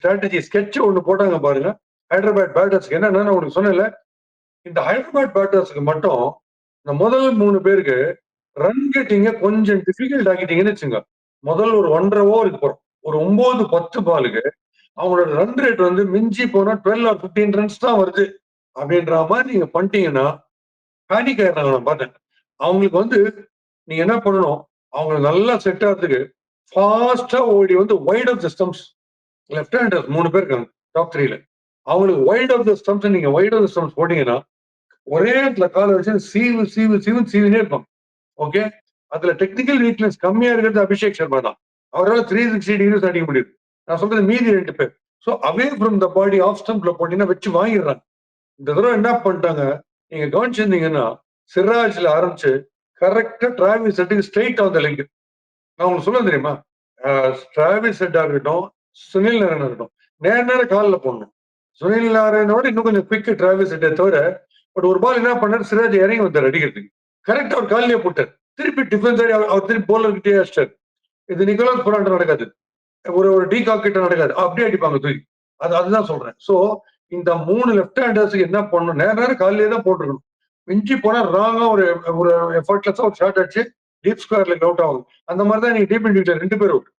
Strategy sketch ஒண்ணு போட்டாங்க பாருங்க. ஹைதராபாத் பேட்டர்ஸ்க்கு என்னன்னா நான் உனக்கு சொன்னேன்ல, இந்த ஹைதராபாத் பேட்டர்ஸ்க்கு மட்டும் இந்த முதல் 3 பேருக்கு ரன் கெட்டிங்க கொஞ்சம் டிஃபிகல்ட் ஆக்கிட்டீங்கன்னு வச்சுங்க. முதல் ஒரு 1 1/2 ஓவருக்கு போறோம். ஒரு 9, 10 பாலுக்கு அவங்களோட ரன் ரேட் வந்து மிஞ்சி போனா 12 ஆர் 15 ரன்ஸ் தான் வருது. அப்படின்ற மாதிரி நீங்க பண்ணிட்டீங்கன்னா, பேனிக் ஆயிடுறாங்க நான் பார்த்தேன். அவங்களுக்கு வந்து நீங்க என்ன பண்ணணும், அவங்க நல்லா செட் ஆகுறதுக்கு ஃபாஸ்ட்டா ஓடி வந்து wide off the stumps left hander 3 பேர் இருக்காங்க டாப் 3ல. அவங்களுக்கு வைட் ஆஃப் தி ஸ்டம்ப்ஸ் நீங்க வைட் ஆஃப் தி ஸ்டம்ப்ஸ் போட்டீங்கன்னா, ஒரே இடத்துல கால வச்சு சீவுன்னு சீவினே இருப்பாங்க. ஓகே. அதுல டெக்னிக்கல் வீக்னஸ் கம்மியா இருக்கிறது அபிஷேக் சர்மா தான். அவரால 360 டிகிரிஸ் அடிக்க முடியுது. நான் சொல்றது மீதி 2 பேர். So away from the body off ஸ்டம்ப்ல போட்டீங்கன்னா வச்சு வாங்கிடுறாங்க. இந்த தடவை என்ன பண்ணிட்டாங்க, நீங்க கவனிச்சிருந்தீங்கன்னா, சிராஜ்ல ஆரம்பிச்சு கரெக்ட்டா டிராவிஸ் ஹெட்டுக்கு ஸ்ட்ரெயிட் ஆன் த லெக். நான் உங்களுக்கு சொல்ல தெரியுமா? டிராவிஸ் ஹெட்டா இருக்கட்டும், சுனில் நாராயணா இருக்கட்டும், நேரா கால்ல போடணும். சுனில் நாராயணோட இன்னும் கொஞ்சம் குயிக் டிராவிஸ் ஹெட்டே தவிர, பட் ஒரு பால் என்ன பண்ணாரு, சிராஜ் இறங்கி வந்தார் அடிக்கிறதுக்கு. கரெக்ட்டா அவர் கால்லயே போட்டார். திருப்பி டிஃபென்ஸ் ஆடி அவர் திருப்பி பவுலர் கிட்டே அடிச்சிட்டார். இது நிக்கோலஸ் பொரான்ட்ட நடக்காது. ஒரு டீகாக் கிட்ட நடக்காது. அப்படியே அடிப்பாங்க தூக்கி. அதுதான் சொல்றேன். சோ இந்த 3 லெஃப்ட் ஹேண்டர்ஸ்க்கு என்ன பண்ணணும், நேரா கால்லயே தான் போட்டுருக்கணும். மிஞ்சி போனா ராங்கா ஒரு ஒரு எஃபர்ட்லெஸ்ஸா ஒரு ஷாட் அடிச்சு டீப் ஸ்கொயர்ல அவுட் ஆகும். அந்த மாதிரி தான் நீங்க டீப் இண்டிவிஜுவல் 2 பேர் அவுட்.